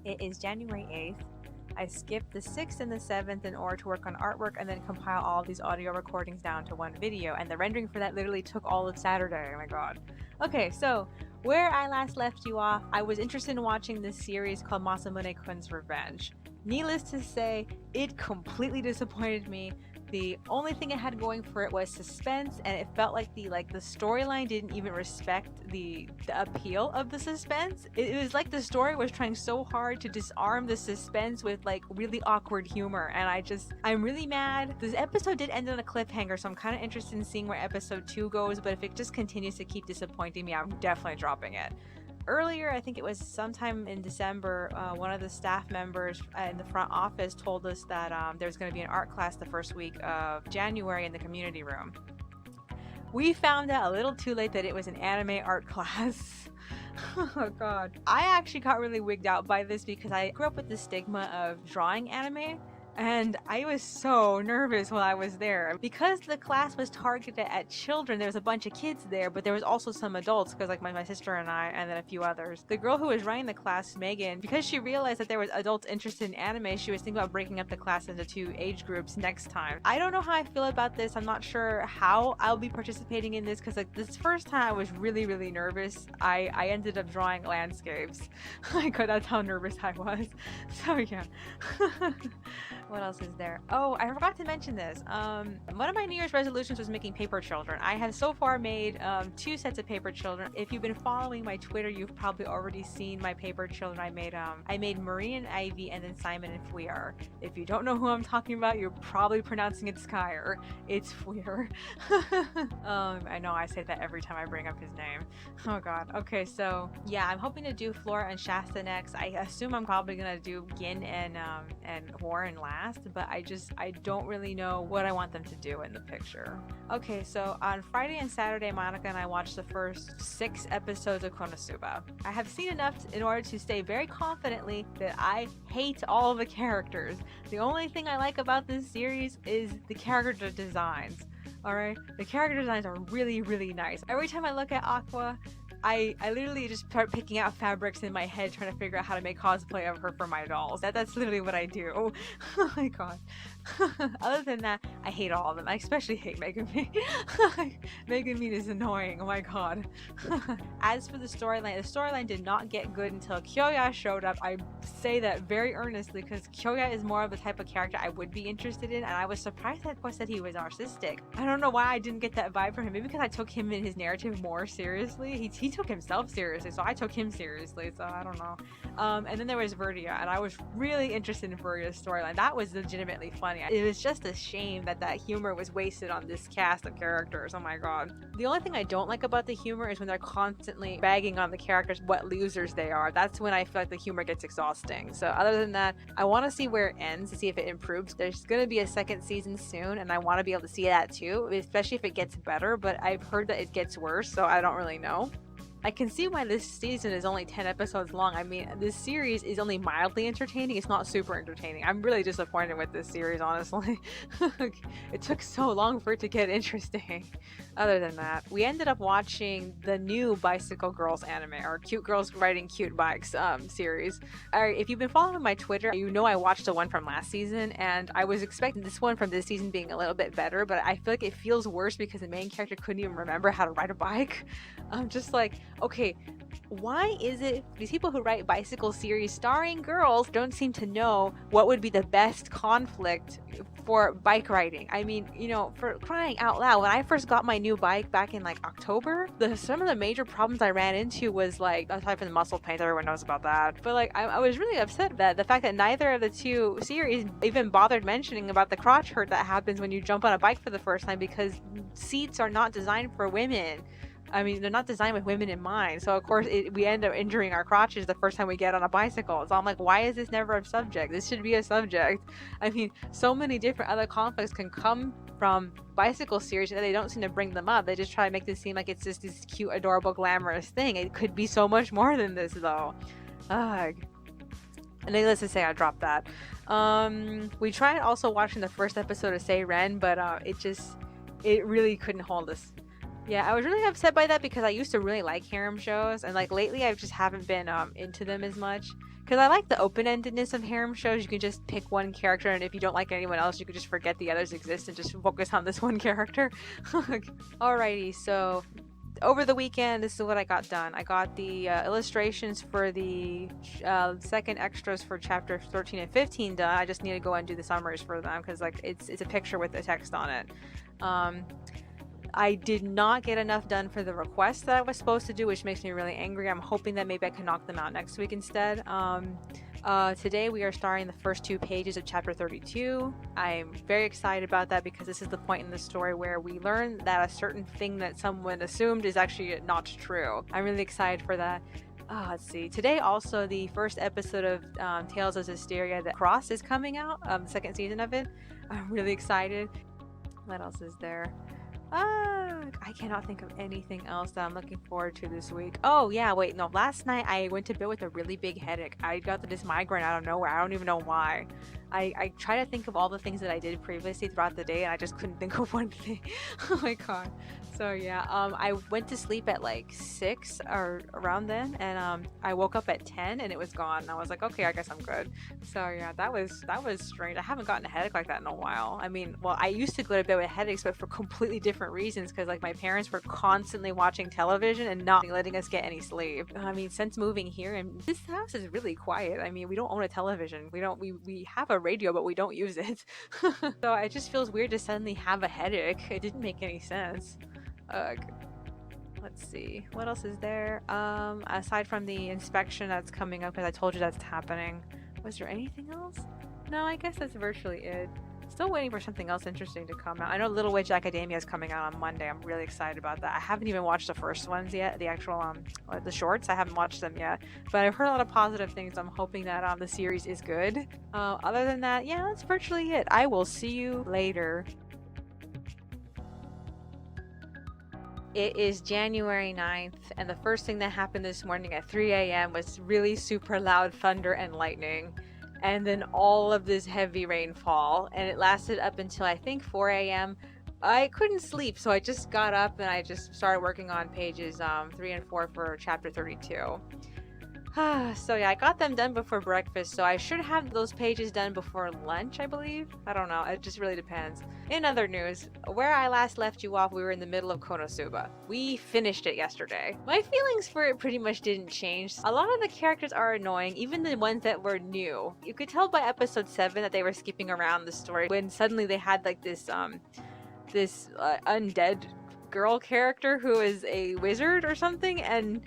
It is January 8th. I skipped the 6th and the 7th in order to work on artwork and then compile all these audio recordings down to one video, and the rendering for that literally took all of Saturday. Oh my god. Okay, so where I last left you off, I was interested in watching this series called Masamune-kun's Revenge. Needless to say, it completely disappointed me. The only thing it had going for it was suspense, and it felt like the storyline didn't even respect the appeal of the suspense. It was like the story was trying so hard to disarm the suspense with like really awkward humor, and I'm really mad. This episode did end on a cliffhanger, so I'm kind of interested in seeing where episode 2 goes, but if it just continues to keep disappointing me, I'm definitely dropping it. Earlier, I think it was sometime in December, one of the staff members in the front office told us that there's going to be an art class the first week of January in the community room. We found out a little too late that it was an anime art class. Oh god. I actually got really wigged out by this because I grew up with the stigma of drawing anime. And I was so nervous while I was there. Because the class was targeted at children, there was a bunch of kids there, but there was also some adults, because like my sister and I, and then a few others. The girl who was running the class, Megan, because she realized that there was adults interested in anime, she was thinking about breaking up the class into 2 age groups next time. I don't know how I feel about this. I'm not sure how I'll be participating in this, because like this first time I was really, really nervous. I ended up drawing landscapes. That's how nervous I was. So yeah. What else is there? Oh, I forgot to mention this. One of my New Year's resolutions was making paper children. I have so far made 2 sets of paper children. If you've been following my Twitter, you've probably already seen my paper children. I made Marie and Ivy, and then Simon and Fweer. If you don't know who I'm talking about, you're probably pronouncing it Skyer. It's Fweer. I know I say that every time I bring up his name. Oh god. Okay, so yeah, I'm hoping to do Flora and Shasta next. I assume I'm probably gonna do Gin and Warren last, but I don't really know what I want them to do in the picture. Okay, so on Friday and Saturday, Monica and I watched the first 6 episodes of Konosuba. I have seen enough in order to say very confidently that I hate all the characters. The only thing I like about this series is the character designs. Alright? The character designs are really, really nice. Every time I look at Aqua, I literally just start picking out fabrics in my head trying to figure out how to make cosplay of her for my dolls. That's literally what I do. Oh my god. Other than that, I hate all of them. I especially hate Megumi. Megumi is annoying. Oh my god. As for the storyline did not get good until Kyoya showed up. I say that very earnestly because Kyoya is more of the type of character I would be interested in, and I was surprised that Poe said he was narcissistic. I don't know why I didn't get that vibe from him. Maybe because I took him in his narrative more seriously. He took himself seriously, so I took him seriously, so I don't know. And then there was Verdia, and I was really interested in Verdia's storyline. That was legitimately funny. It was just a shame that humor was wasted on this cast of characters. Oh my god. The only thing I don't like about the humor is when they're constantly bagging on the characters what losers they are. That's when I feel like the humor gets exhausting. So other than that, I want to see where it ends to see if it improves. There's going to be a 2nd season soon, and I want to be able to see that too, especially if it gets better, but I've heard that it gets worse, so I don't really know. I can see why this season is only 10 episodes long. I mean, this series is only mildly entertaining. It's not super entertaining. I'm really disappointed with this series, honestly. It took so long for it to get interesting. Other than that, we ended up watching the new Bicycle Girls anime, or Cute Girls Riding Cute Bikes series. If you've been following my Twitter, you know I watched the one from last season, and I was expecting this one from this season being a little bit better, but I feel like it feels worse because the main character couldn't even remember how to ride a bike. I'm just like, okay, why is it these people who write bicycle series starring girls don't seem to know what would be the best conflict for bike riding? I mean, you know, for crying out loud, when I first got my new bike back in like October, some of the major problems I ran into was like, aside from the muscle pains, everyone knows about that, but like I was really upset that the fact that neither of the 2 series even bothered mentioning about the crotch hurt that happens when you jump on a bike for the first time, because seats are not designed for women. I mean, they're not designed with women in mind. So, of course, we end up injuring our crotches the first time we get on a bicycle. So I'm like, why is this never a subject? This should be a subject. I mean, so many different other conflicts can come from bicycle series that they don't seem to bring them up. They just try to make this seem like it's just this cute, adorable, glamorous thing. It could be so much more than this, though. Ugh. And needless to say, I dropped that. We tried also watching the first episode of Say Ren, but it really couldn't hold us. Yeah, I was really upset by that because I used to really like harem shows, and like lately I just haven't been into them as much. Because I like the open-endedness of harem shows. You can just pick one character, and if you don't like anyone else, you can just forget the others exist and just focus on this one character. Alrighty, so over the weekend, this is what I got done. I got the illustrations for the second extras for chapter 13 and 15 done. I just need to go and do the summaries for them because like it's a picture with the text on it. I did not get enough done for the requests that I was supposed to do, which makes me really angry. I'm hoping that maybe I can knock them out next week instead. Today we are starting the first 2 pages of chapter 32. I'm very excited about that because this is the point in the story where we learn that a certain thing that someone assumed is actually not true. I'm really excited for that. Let's see. Today also the first episode of Tales of Hysteria, The Cross, is coming out. The second season of it. I'm really excited. What else is there? I cannot think of anything else that I'm looking forward to this week. Oh yeah, wait, no. Last night I went to bed with a really big headache. I got this migraine out of nowhere. I don't even know why. I try to think of all the things that I did previously throughout the day, and I just couldn't think of one thing. Oh my god. So yeah, I went to sleep at like 6 or around then, and I woke up at 10 and it was gone. And I was like, okay, I guess I'm good. So yeah, that was strange. I haven't gotten a headache like that in a while. I mean, well, I used to go to bed with headaches, but for completely different reasons, because like my parents were constantly watching television and not letting us get any sleep. I mean, since moving here, and this house is really quiet. I mean, we don't own a television. We have a radio, but we don't use it. So it just feels weird to suddenly have a headache. It didn't make any sense. Let's see, what else is there? Aside from the inspection that's coming up, because I told you that's happening, was there anything else? No, I guess that's virtually it. Still waiting for something else interesting to come out. I know Little Witch Academia is coming out on Monday. I'm really excited about that. I haven't even watched the first ones yet, the actual the shorts. I haven't watched them yet, but I've heard a lot of positive things. I'm hoping that the series is good. Other than that, yeah, that's virtually it. I will see you later. It is January 9th, and the first thing that happened this morning at 3 a.m. was really super loud thunder and lightning, and then all of this heavy rainfall, and it lasted up until I think 4 a.m. I couldn't sleep, so I just got up and I just started working on pages 3 and 4 for chapter 32. So yeah, I got them done before breakfast, so I should have those pages done before lunch, I believe. I don't know, it just really depends. In other news, where I last left you off, we were in the middle of Konosuba. We finished it yesterday. My feelings for it pretty much didn't change. A lot of the characters are annoying, even the ones that were new. You could tell by episode 7 that they were skipping around the story when suddenly they had like this undead girl character who is a wizard or something, and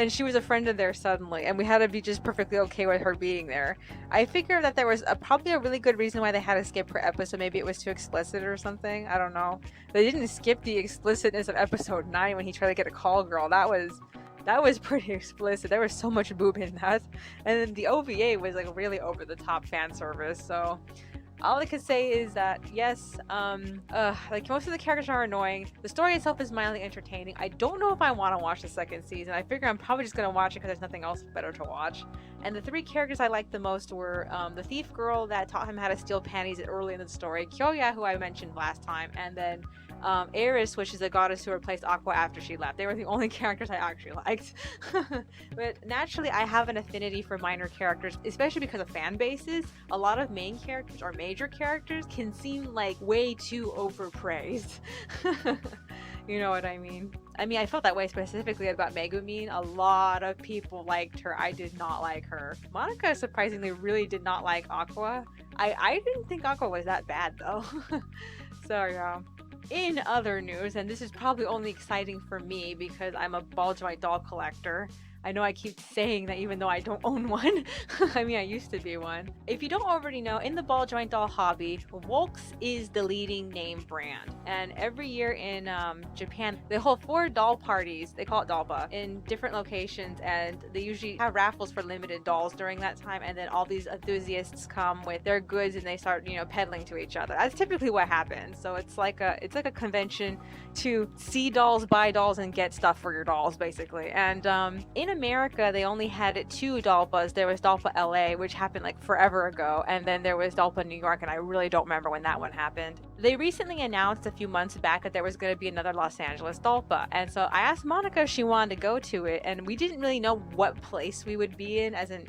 she was a friend of theirs suddenly, and we had to be just perfectly okay with her being there. I figured that there was probably a really good reason why they had to skip her episode. Maybe it was too explicit or something. I don't know. They didn't skip the explicitness of episode 9 when he tried to get a call girl. That was pretty explicit. There was so much boob in that. And then the OVA was like really over the top fan service. So all I can say is that yes, like most of the characters are annoying. The story itself is mildly entertaining. I don't know if I want to watch the second season. I figure I'm probably just gonna watch it because there's nothing else better to watch. And the 3 characters I liked the most were the thief girl that taught him how to steal panties early in the story, Kyoya, who I mentioned last time, and then Eris, which is a goddess who replaced Aqua after she left. They were the only characters I actually liked. But naturally, I have an affinity for minor characters, especially because of fan bases. A lot of main characters or major characters can seem like way too overpraised. You know what I mean? I felt that way specifically about Megumi. A lot of people liked her. I did not like her. Monica surprisingly really did not like Aqua. I didn't think Aqua was that bad though. So yeah. In other news, and this is probably only exciting for me because I'm a ball joint doll collector. I know I keep saying that even though I don't own one. I used to be one. If you don't already know, in the ball joint doll hobby, Wolks is the leading name brand. And every year in Japan, they hold 4 doll parties, they call it Dalba, in different locations, and they usually have raffles for limited dolls during that time, and then all these enthusiasts come with their goods and they start, peddling to each other. That's typically what happens. So it's like a convention to see dolls, buy dolls, and get stuff for your dolls, basically. And in America, they only had 2 Dalpas. There was Dalpa LA, which happened like forever ago, and then there was Dalpa New York, and I really don't remember when that one happened. They recently announced a few months back that there was going to be another Los Angeles Dalpa, and so I asked Monica if she wanted to go to it, and we didn't really know what place we would be in, as in,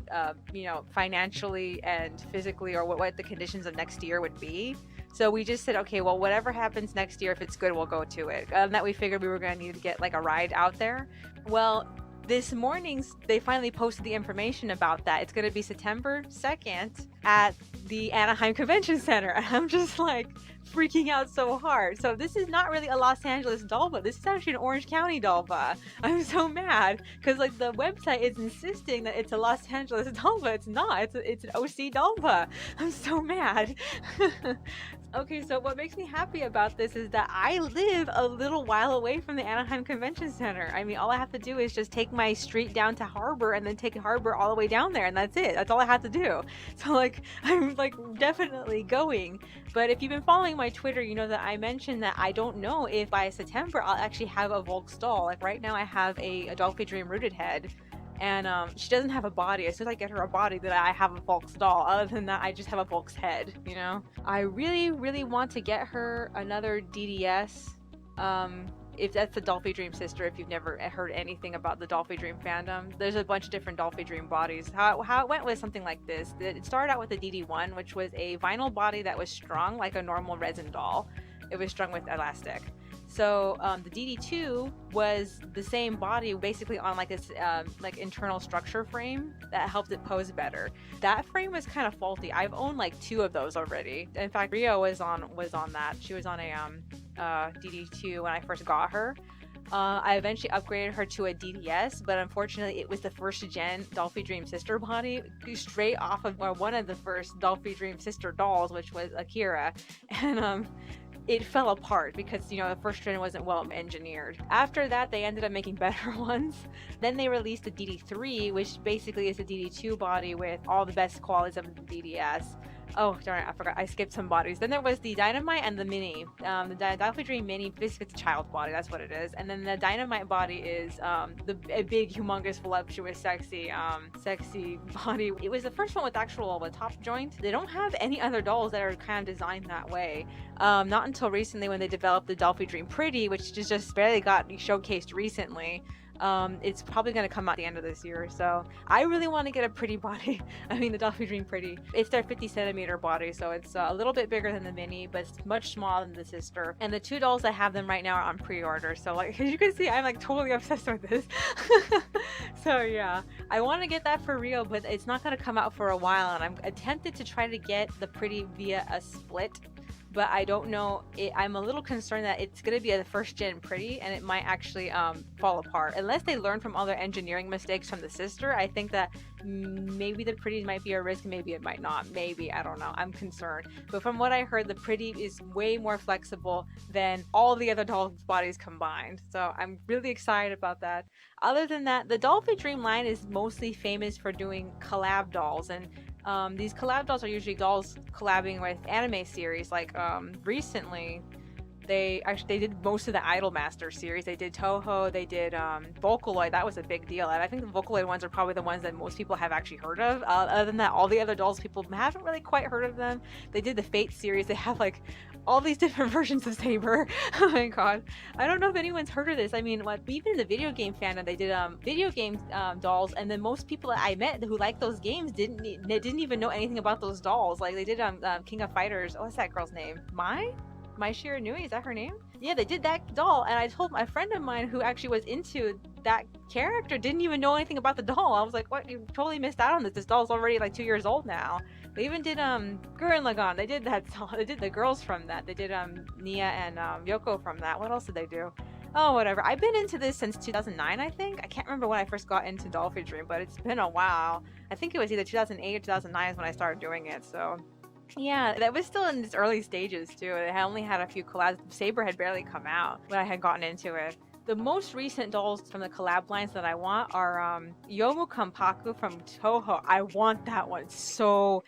financially and physically, or what the conditions of next year would be. So we just said, okay, well, whatever happens next year, if it's good, we'll go to it. That we figured we were going to need to get like a ride out there. Well, this morning they finally posted the information about that. It's going to be September 2nd at the Anaheim Convention Center. And I'm just like freaking out so hard. So this is not really a Los Angeles Dalpa. This is actually an Orange County Dalpa. I'm so mad because like the website is insisting that it's a Los Angeles Dalpa. It's not. It's an OC Dalpa. I'm so mad. Okay, so what makes me happy about this is that I live a little while away from the Anaheim Convention Center. I mean, all I have to do is just take my street down to Harbor and then take Harbor all the way down there, and that's it. That's all I have to do. So like, I'm like definitely going. But if you've been following my Twitter, you know that I mentioned that I don't know if by September I'll actually have a Volks doll. Like right now I have a Dolphy Dream rooted head. And she doesn't have a body. As soon as I get her a body, then I have a Volks doll. Other than that, I just have a Volks head, you know? I really, really want to get her another DDS. If that's the Dolphy Dream sister, if you've never heard anything about the Dolphy Dream fandom, there's a bunch of different Dolphy Dream bodies. How it went was something like this. It started out with the DD1, which was a vinyl body that was strung like a normal resin doll. It was strung with elastic. So the DD2 was the same body, basically on like this like internal structure frame that helped it pose better. That frame was kind of faulty. I've owned like 2 of those already. In fact, Rio was on that. She was on a DD2 when I first got her. I eventually upgraded her to a DDS, but unfortunately it was the first gen Dolphy Dream sister body, straight off of one of the first Dolphy Dream sister dolls, which was Akira, and it fell apart because, you know, the first gen wasn't well engineered. After that, they ended up making better ones. Then they released the DD3, which basically is a DD2 body with all the best qualities of the DDS. Oh, darn it, I forgot. I skipped some bodies. Then there was the Dynamite and the Mini. The Dolphy Dream Mini, basically it's a child body, that's what it is. And then the Dynamite body is a big, humongous, voluptuous, sexy body. It was the first one with actual top joint. They don't have any other dolls that are kind of designed that way. Not until recently when they developed the Dolphy Dream Pretty, which just barely got showcased recently. It's probably going to come out at the end of this year, so I really want to get a pretty body. I mean, the Dolphy Dream Pretty. It's their 50 centimeter body, so it's a little bit bigger than the Mini, but it's much smaller than the sister. And the 2 dolls that have them right now are on pre-order, so like, as you can see, I'm like totally obsessed with this. So yeah, I want to get that for Rio, but it's not going to come out for a while, and I'm tempted to try to get the Pretty via a split. But I don't know, I'm a little concerned that it's going to be a first gen Pretty and it might actually fall apart. Unless they learn from all their engineering mistakes from the sister, I think that maybe the Pretty might be a risk, maybe it might not. Maybe, I don't know, I'm concerned. But from what I heard, the Pretty is way more flexible than all the other dolls' bodies combined. So I'm really excited about that. Other than that, the Dolphy Dream line is mostly famous for doing collab dolls, and these collab dolls are usually dolls collabing with anime series. Like recently they did most of the Idolmaster series. They did Toho, they did Vocaloid. That was a big deal, and I think the Vocaloid ones are probably the ones that most people have actually heard of. Other than that, all the other dolls, people haven't really quite heard of them. They did the Fate series. They have like all these different versions of Saber. Oh my god, I don't know if anyone's heard of this. I mean, even in the video game fandom, they did video game dolls, and then most people that I met who liked those games didn't even know anything about those dolls. Like they did King of Fighters. What's that girl's name? Mai Shiranui, is that her name? Yeah, they did that doll, and I told my friend of mine who actually was into that character didn't even know anything about the doll. I was like, what? You totally missed out on this. This doll's already like 2 years old now. They even did Gurren Lagann. They did that doll. They did the girls from that. They did Nia and Yoko from that. What else did they do? Oh, whatever. I've been into this since 2009, I think. I can't remember when I first got into Dolphy Dream, but it's been a while. I think it was either 2008 or 2009 is when I started doing it, so yeah, that was still in its early stages too. It had only had a few collabs. Saber had barely come out when I had gotten into it. The most recent dolls from the collab lines that I want are Yomu Kampaku from Toho. I want that one so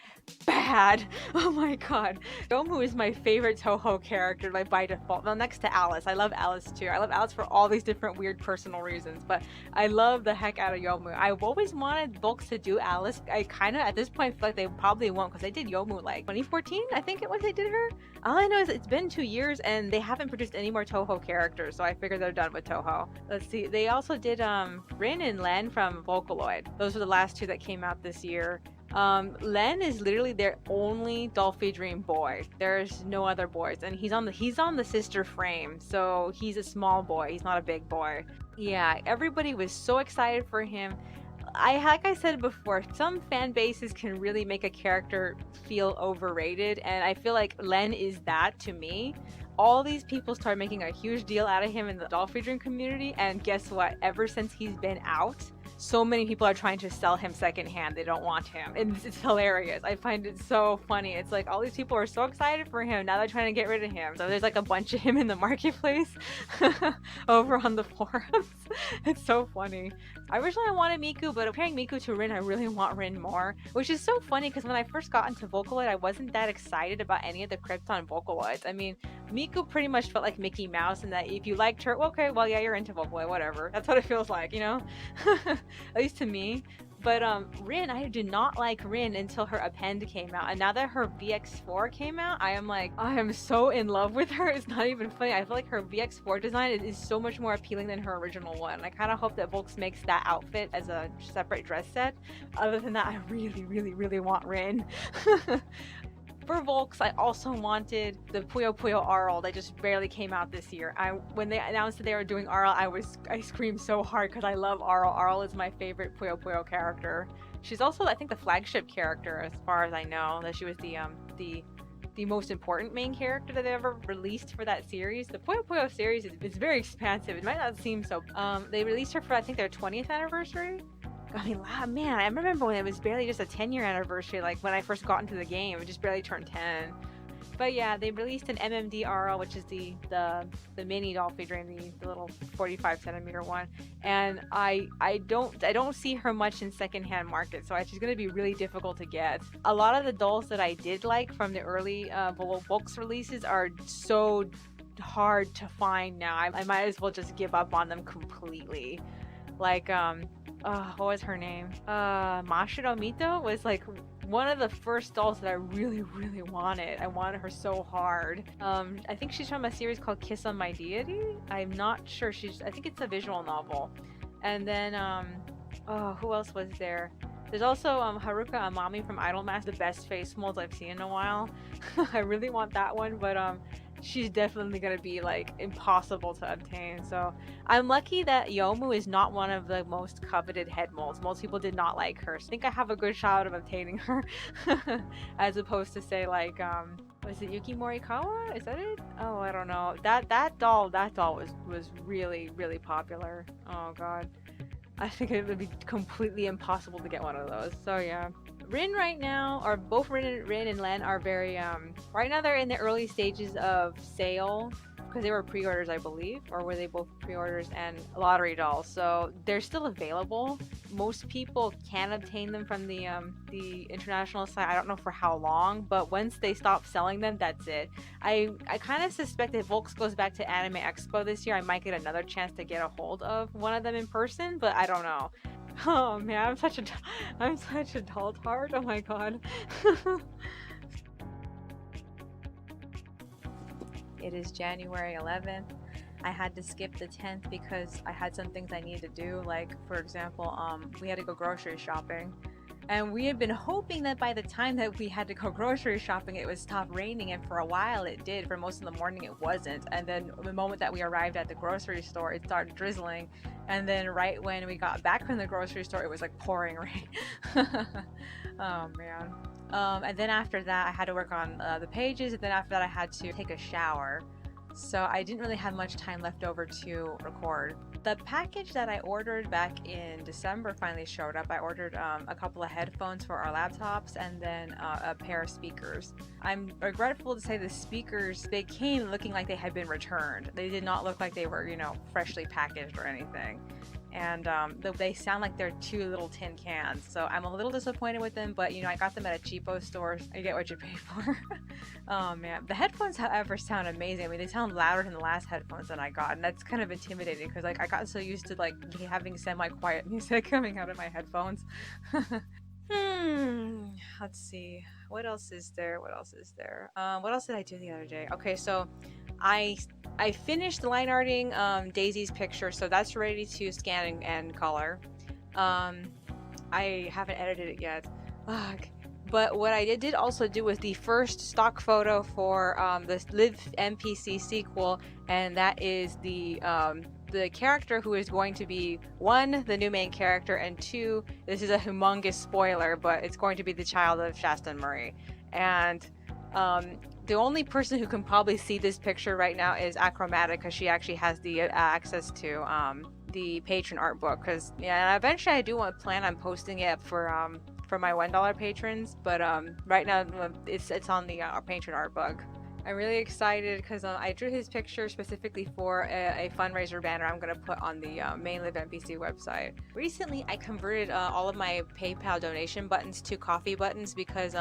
bad. Oh my god. Yomu is my favorite Toho character, like by default. Well, next to Alice. I love Alice too. I love Alice for all these different weird personal reasons, but I love the heck out of Yomu. I've always wanted Volks to do Alice. I kind of, at this point, feel like they probably won't, because they did Yomu like 2014, I think it was they did her. All I know is it's been 2 years and they haven't produced any more Toho characters, so I figured they're done with Toho. Let's see, they also did Rin and Len from Vocaloid. Those were the last 2 that came out this year. Len is literally their only Dolphy Dream boy. There's no other boys, and he's on the sister frame, so he's a small boy. He's not a big boy. Yeah, everybody was so excited for him. Like I said before, some fan bases can really make a character feel overrated, and I feel like Len is that to me. All these people started making a huge deal out of him in the Dolphy Dream community, and guess what? Ever since he's been out, so many people are trying to sell him secondhand. They don't want him, and it's hilarious. I find it so funny. It's like all these people are so excited for him, now they're trying to get rid of him. So there's like a bunch of him in the marketplace over on the forums. It's so funny. Originally I wanted Miku, but comparing Miku to Rin, I really want Rin more, which is so funny because when I first got into Vocaloid, I wasn't that excited about any of the Krypton Vocaloids. I mean, Miku pretty much felt like Mickey Mouse, and that if you liked her, well, okay, well, yeah, you're into Vocaloid, whatever. That's what it feels like, you know? At least to me. But Rin, I did not like Rin until her append came out, and now that her VX4 came out, I am so in love with her. It's not even funny. I feel like her VX4 design is so much more appealing than her original one. I kind of hope that Volks makes that outfit as a separate dress set. Other than that, I really, really, really want Rin. For Volks, I also wanted the Puyo Puyo Arl that just barely came out this year. When they announced that they were doing Arl, I screamed so hard because I love Arl. Arl is my favorite Puyo Puyo character. She's also, I think, the flagship character as far as I know. That she was the most important main character that they ever released for that series. The Puyo Puyo series is very expansive. It might not seem so. They released her for, I think, their 20th anniversary. I mean, man, I remember when it was barely just a 10-year anniversary, like when I first got into the game, it just barely turned 10. But yeah, they released an MMD RL, which is the mini Dolphy Dream, the little 45 centimeter one, and I don't see her much in secondhand market, so she's gonna be really difficult to get. A lot of the dolls that I did like from the early Volks releases are so hard to find now. I might as well just give up on them completely. Like what was her name? Mashiro Mito was like one of the first dolls that I really, really wanted. I wanted her so hard. I think she's from a series called Kiss on My Deity. I'm not sure. I think it's a visual novel. And then, who else was there? There's also Haruka Amami from Idolmaster, the best face molds I've seen in a while. I really want that one, but she's definitely gonna be like impossible to obtain. So I'm lucky that Yomu is not one of the most coveted head molds. Most people did not like her, so I think I have a good shot of obtaining her. As opposed to say like was it Yuki Morikawa? Is that it? Oh, I don't know. That doll was really, really popular. Oh god, I think it would be completely impossible to get one of those. So yeah. Rin right now, or both Rin and Len are very, right now they're in the early stages of sale, because they were pre-orders, I believe, or were they both pre-orders and lottery dolls, so they're still available. Most people can obtain them from the international site. I don't know for how long, but once they stop selling them, that's it. I kind of suspect if Volks goes back to Anime Expo this year, I might get another chance to get a hold of one of them in person, but I don't know. Oh man, I'm such a doll tart. Oh my god. It is January 11th. I had to skip the 10th because I had some things I needed to do. Like, for example, we had to go grocery shopping. And we had been hoping that by the time that we had to go grocery shopping, it would stop raining, and for a while it did. For most of the morning it wasn't, and then the moment that we arrived at the grocery store, it started drizzling, and then right when we got back from the grocery store, it was like pouring rain. Oh man. And then after that I had to work on the pages, and then after that I had to take a shower, so I didn't really have much time left over to record. the package that I ordered back in December finally showed up. I ordered a couple of headphones for our laptops and then a pair of speakers. I'm regretful to say the speakers, they came looking like they had been returned. They did not look like they were, you know, freshly packaged or anything. And they sound like they're 2 little tin cans, so I'm a little disappointed with them, but you know, I got them at a cheapo store. You get what you pay for. Oh man, the headphones however sound amazing. I mean, they sound louder than the last headphones that I got, and that's kind of intimidating because like I got so used to like having semi-quiet music coming out of my headphones. Let's see, what else is there? What else did I do the other day? Okay, so I finished line arting Daisy's picture, so that's ready to scan and color. I haven't edited it yet. Ugh. But what I did also do was the first stock photo for the Live NPC sequel, and that is the character who is going to be 1, the new main character, and 2, this is a humongous spoiler, but it's going to be the child of Shasta and Murray. And the only person who can probably see this picture right now is Achromatic, because she actually has the access to the patron art book. Because yeah, eventually I do plan on posting it for my $1 patrons, but right now it's on the patron art book. I'm really excited because I drew his picture specifically for a fundraiser banner I'm going to put on the main Live NPC website. Recently, I converted all of my PayPal donation buttons to coffee buttons because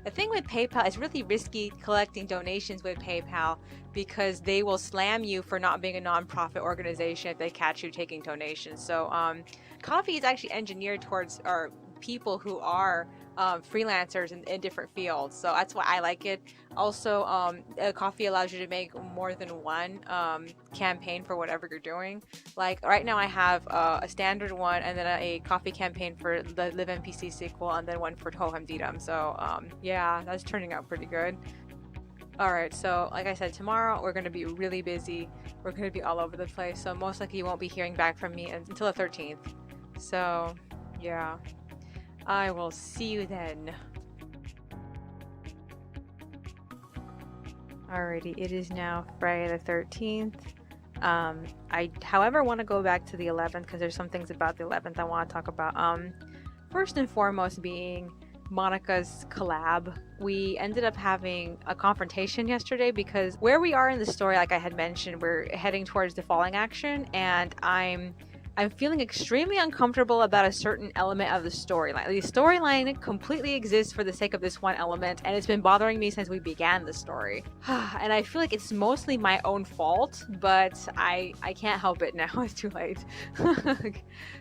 the thing with PayPal, it's really risky collecting donations with PayPal because they will slam you for not being a non-profit organization if they catch you taking donations. So Coffee is actually engineered towards people who are freelancers in different fields, so that's why I like it. Also, Coffee allows you to make more than one campaign for whatever you're doing. Like right now I have a standard one and then a coffee campaign for the Live NPC sequel and then one for Tohem Dedum. So yeah, that's turning out pretty good. Alright, so like I said, tomorrow we're going to be really busy. We're going to be all over the place, so most likely you won't be hearing back from me until the 13th. So yeah, I will see you then. Alrighty, it is now Friday the 13th. I, however, want to go back to the 11th because there's some things about the 11th I want to talk about. First and foremost being Monica's collab. We ended up having a confrontation yesterday because where we are in the story, like I had mentioned, we're heading towards the falling action, and I'm feeling extremely uncomfortable about a certain element of the storyline. The storyline completely exists for the sake of this one element, and it's been bothering me since we began the story. And I feel like it's mostly my own fault, but I can't help it now. It's too late.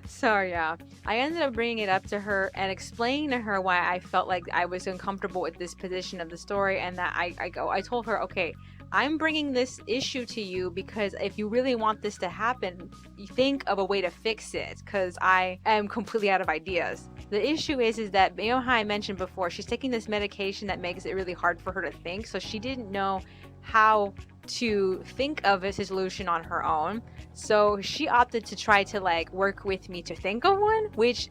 So yeah, I ended up bringing it up to her and explaining to her why I felt like I was uncomfortable with this position of the story, and that I told her, okay, I'm bringing this issue to you because if you really want this to happen, you think of a way to fix it, because I am completely out of ideas. The issue is that, you know how I mentioned before, she's taking this medication that makes it really hard for her to think, so she didn't know how to think of a solution on her own. So she opted to try to like work with me to think of one, which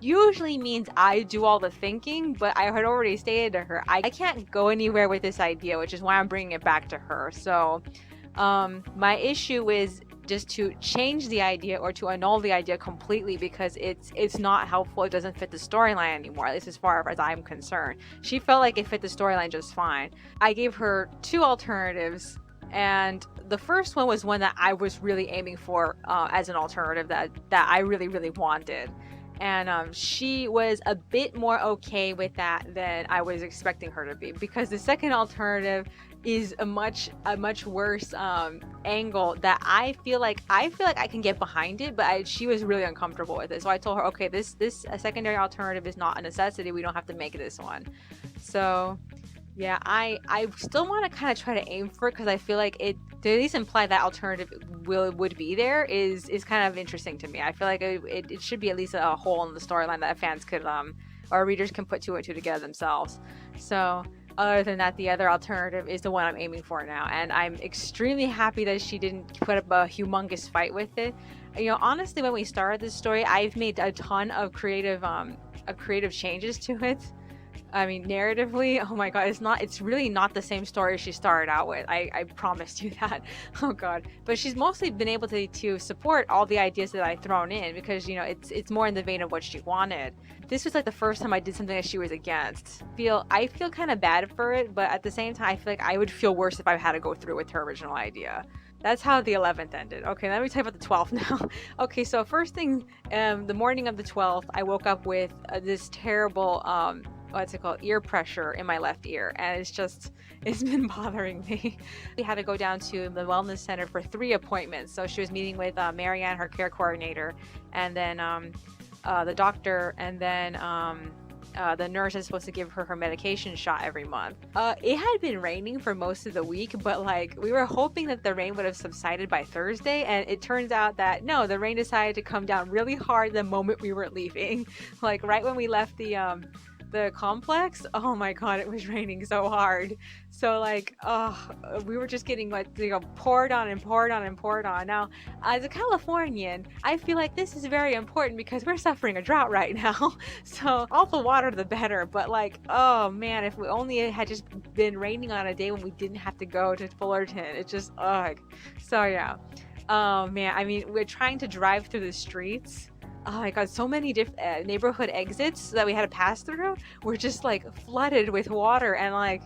usually means I do all the thinking, but I had already stated to her I can't go anywhere with this idea, which is why I'm bringing it back to her. So my issue is just to change the idea or to annul the idea completely because it's not helpful. It doesn't fit the storyline anymore, at least as far as I'm concerned. She felt like it fit the storyline just fine. I gave her 2 alternatives, and the first one was one that I was really aiming for as an alternative that I really wanted. And she was a bit more okay with that than I was expecting her to be, because the second alternative is a much worse angle that I feel like I can get behind it, but she was really uncomfortable with it. So I told her, okay, this a secondary alternative is not a necessity. We don't have to make this one. So yeah, I still want to kind of try to aim for it because I feel like it to at least imply that alternative would be there is kind of interesting to me. I feel like it should be at least a hole in the storyline that fans could or readers can put 2 and 2 together themselves. So other than that, the other alternative is the one I'm aiming for now, and I'm extremely happy that she didn't put up a humongous fight with it. You know, honestly, when we started this story, I've made a ton of creative changes to it. I mean, narratively, oh my god, it's really not the same story she started out with. I promised you that. Oh god. But she's mostly been able to support all the ideas that I've thrown in because, you know, it's more in the vein of what she wanted. This was like the first time I did something that she was against. I feel kind of bad for it, but at the same time, I feel like I would feel worse if I had to go through with her original idea. That's how the 11th ended. Okay, let me talk about the 12th now. Okay, so first thing, the morning of the 12th, I woke up with this terrible, what's it called, ear pressure in my left ear, and it's been bothering me. We had to go down to the wellness center for 3 appointments. So she was meeting with Marianne, her care coordinator, and then the doctor, and then the nurse is supposed to give her medication shot every month. It had been raining for most of the week, but like we were hoping that the rain would have subsided by Thursday, and it turns out that no, the rain decided to come down really hard the moment we were leaving. Like right when we left the complex, oh my god, it was raining so hard. So like, we were just getting like, you know, poured on and poured on and poured on. Now, as a Californian, I feel like this is very important because we're suffering a drought right now. So all the water, the better. But like, oh man, if we only it had just been raining on a day when we didn't have to go to Fullerton, it just, ugh. So yeah. Oh man, I mean, we're trying to drive through the streets. Oh my god, so many different neighborhood exits that we had to pass through were just like flooded with water, and like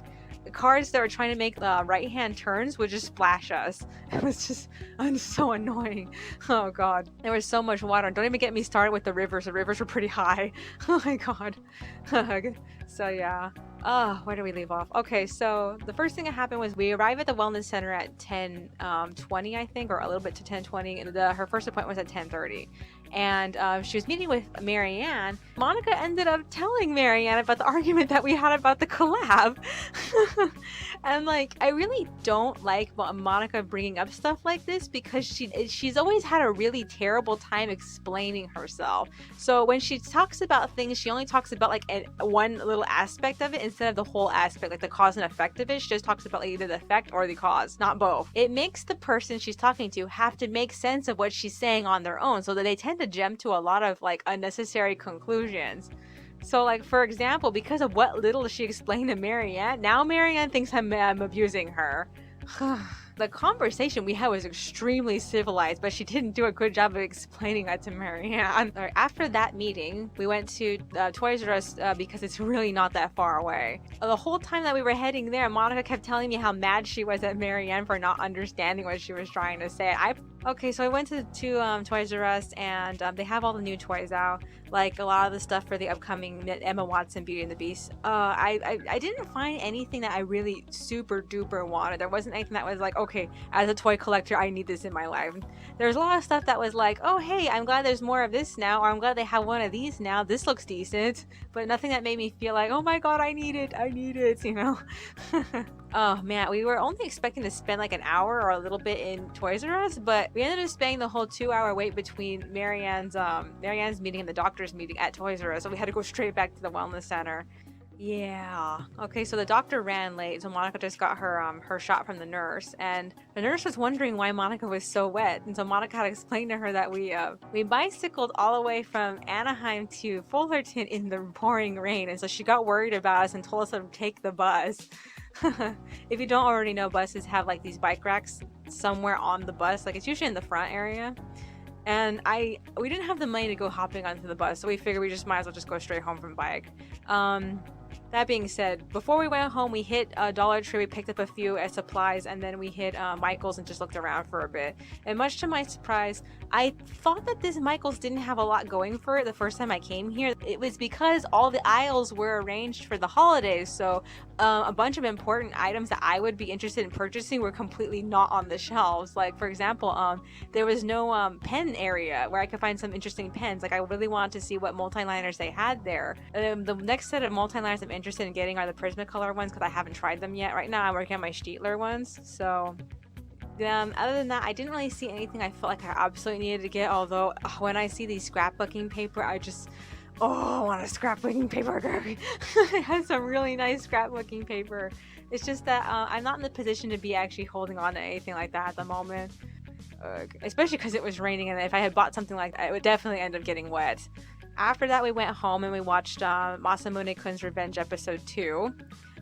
cars that were trying to make right-hand turns would just splash us. It was just so annoying. Oh god, there was so much water. Don't even get me started with the rivers. The rivers were pretty high. Oh my god. So yeah. Where do we leave off? Okay, so the first thing that happened was we arrived at the wellness center at 10:20, I think, or a little bit to 10:20, and her first appointment was at 10:30. And she was meeting with Marianne. Monica ended up telling Marianne about the argument that we had about the collab. And like, I really don't like Monica bringing up stuff like this because she's always had a really terrible time explaining herself. So when she talks about things, she only talks about like one little aspect of it instead of the whole aspect, like the cause and effect of it. She just talks about either the effect or the cause, not both. It makes the person she's talking to have to make sense of what she's saying on their own, so that they tend to jump to a lot of like unnecessary conclusions. So like, for example, because of what little she explained to Marianne, now Marianne thinks I'm abusing her. The conversation we had was extremely civilized, but she didn't do a good job of explaining that to Marianne. After that meeting, we went to Toys R Us because it's really not that far away. The whole time that we were heading there, Monica kept telling me how mad she was at Marianne for not understanding what she was trying to say. Okay, so I went to Toys R Us, and they have all the new toys out, like a lot of the stuff for the upcoming Emma Watson Beauty and the Beast. I didn't find anything that I really super duper wanted. There wasn't anything that was like, okay, as a toy collector, I need this in my life. There's a lot of stuff that was like, oh hey, I'm glad there's more of this now, or I'm glad they have one of these now. This looks decent, but nothing that made me feel like, oh my god, I need it, you know? Oh man, we were only expecting to spend like an hour or a little bit in Toys R Us, but we ended up spending the whole 2-hour wait between Marianne's meeting and the doctor's meeting at Toys R Us, so we had to go straight back to the wellness center. Yeah. Okay, so the doctor ran late, so Monica just got her shot from the nurse, and the nurse was wondering why Monica was so wet, and so Monica had to explain to her that we bicycled all the way from Anaheim to Fullerton in the pouring rain, and so she got worried about us and told us to take the bus. If you don't already know, buses have like these bike racks somewhere on the bus, like it's usually in the front area, and we didn't have the money to go hopping onto the bus, so we figured we just might as well just go straight home from bike. That being said, before we went home, we hit Dollar Tree, we picked up a few supplies, and then we hit Michael's and just looked around for a bit. And much to my surprise, I thought that this Michael's didn't have a lot going for it the first time I came here. It was because all the aisles were arranged for the holidays, so a bunch of important items that I would be interested in purchasing were completely not on the shelves. Like, for example, there was no pen area where I could find some interesting pens. Like, I really wanted to see what multi-liners they had there. The next set of multi-liners I'm interested in getting are the Prismacolor ones, because I haven't tried them yet. Right now I'm working on my Stiegler ones, so other than that, I didn't really see anything I felt like I absolutely needed to get, although when I see these scrapbooking paper, I want a scrapbooking paper. It has some really nice scrapbooking paper. It's just that I'm not in the position to be actually holding on to anything like that at the moment, especially because it was raining, and if I had bought something like that, it would definitely end up getting wet. After that, we went home and we watched Masamune-kun's Revenge episode 2.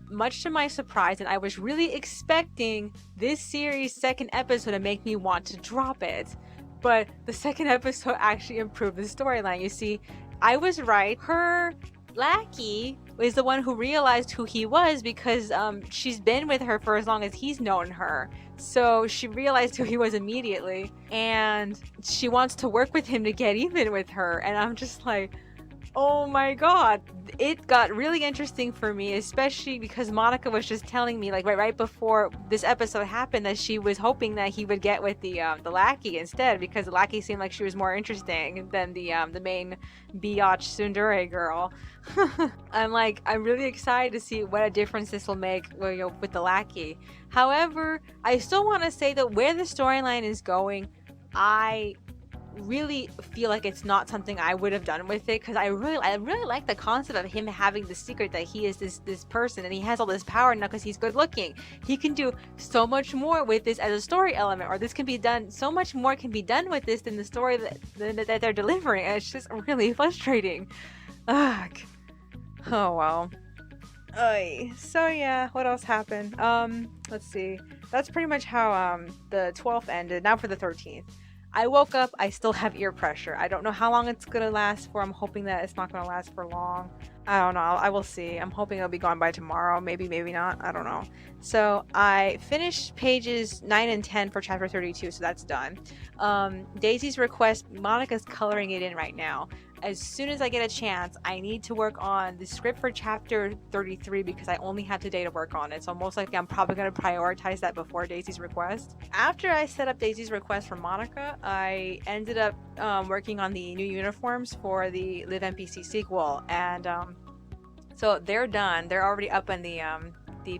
Much to my surprise, and I was really expecting this series' second episode to make me want to drop it. But the second episode actually improved the storyline. You see, I was right. Her lackey is the one who realized who he was because she's been with her for as long as he's known her. So she realized who he was immediately, and she wants to work with him to get even with her. And I'm just like, oh my god. It got really interesting for me, especially because Monica was just telling me, like, right before this episode happened, that she was hoping that he would get with the lackey instead, because the lackey seemed like she was more interesting than the main biatch tsundere girl. I'm really excited to see what a difference this will make with the lackey. However, I still want to say that where the storyline is going, I really feel like it's not something I would have done with it, because I really like the concept of him having the secret that he is this person and he has all this power now because he's good looking. He can do so much more with this as a story element, or this can be done, so much more can be done with this than the story that they're delivering, and it's just really frustrating. Ugh. Oh well. So yeah, what else happened? Let's see. That's pretty much how the 12th ended. Now for the 13th. I woke up, I still have ear pressure. I don't know how long it's gonna last for. I'm hoping that it's not gonna last for long. I don't know, I will see. I'm hoping it'll be gone by tomorrow, maybe not, I don't know. So I finished pages 9 and 10 for chapter 32, so that's done. Daisy's request, Monica's coloring it in right now. As soon as I get a chance, I need to work on the script for chapter 33 because I only have today to work on it. So most likely I'm probably going to prioritize that before Daisy's request. After I set up Daisy's request for Monica, I ended up working on the new uniforms for the Live NPC sequel. And so they're done. They're already up in the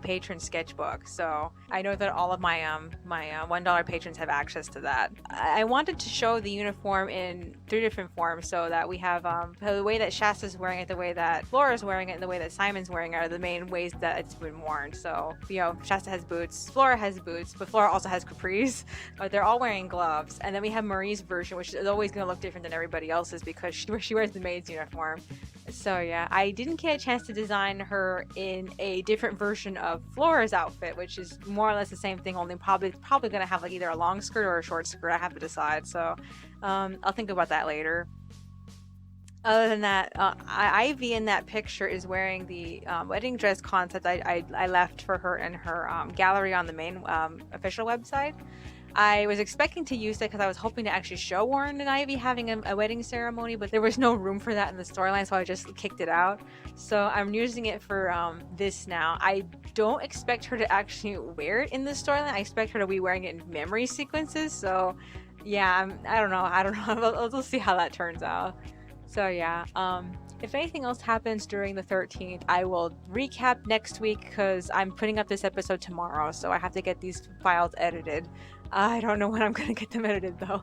patron sketchbook, so I know that all of my my $1 patrons have access to that. I wanted to show the uniform in 3 different forms, so that we have the way that Shasta's wearing it, the way that Flora's wearing it, and the way that Simon's wearing it are the main ways that it's been worn. So Shasta has boots, Flora has boots, but Flora also has capris, but they're all wearing gloves. And then we have Marie's version, which is always going to look different than everybody else's because she wears the maid's uniform. So yeah, I didn't get a chance to design her in a different version of Flora's outfit, which is more or less the same thing, only probably gonna have like either a long skirt or a short skirt. I have to decide, so I'll think about that later. Other than that, Ivy in that picture is wearing the wedding dress concept I left for her in her gallery on the main official website. I was expecting to use it because I was hoping to actually show Warren and Ivy having a wedding ceremony, but there was no room for that in the storyline, so I just kicked it out. So I'm using it for this now. I don't expect her to actually wear it in the storyline. I expect her to be wearing it in memory sequences, so yeah, I don't know. We'll see how that turns out. So yeah, if anything else happens during the 13th, I will recap next week because I'm putting up this episode tomorrow, so I have to get these files edited. I don't know when I'm gonna get them edited though.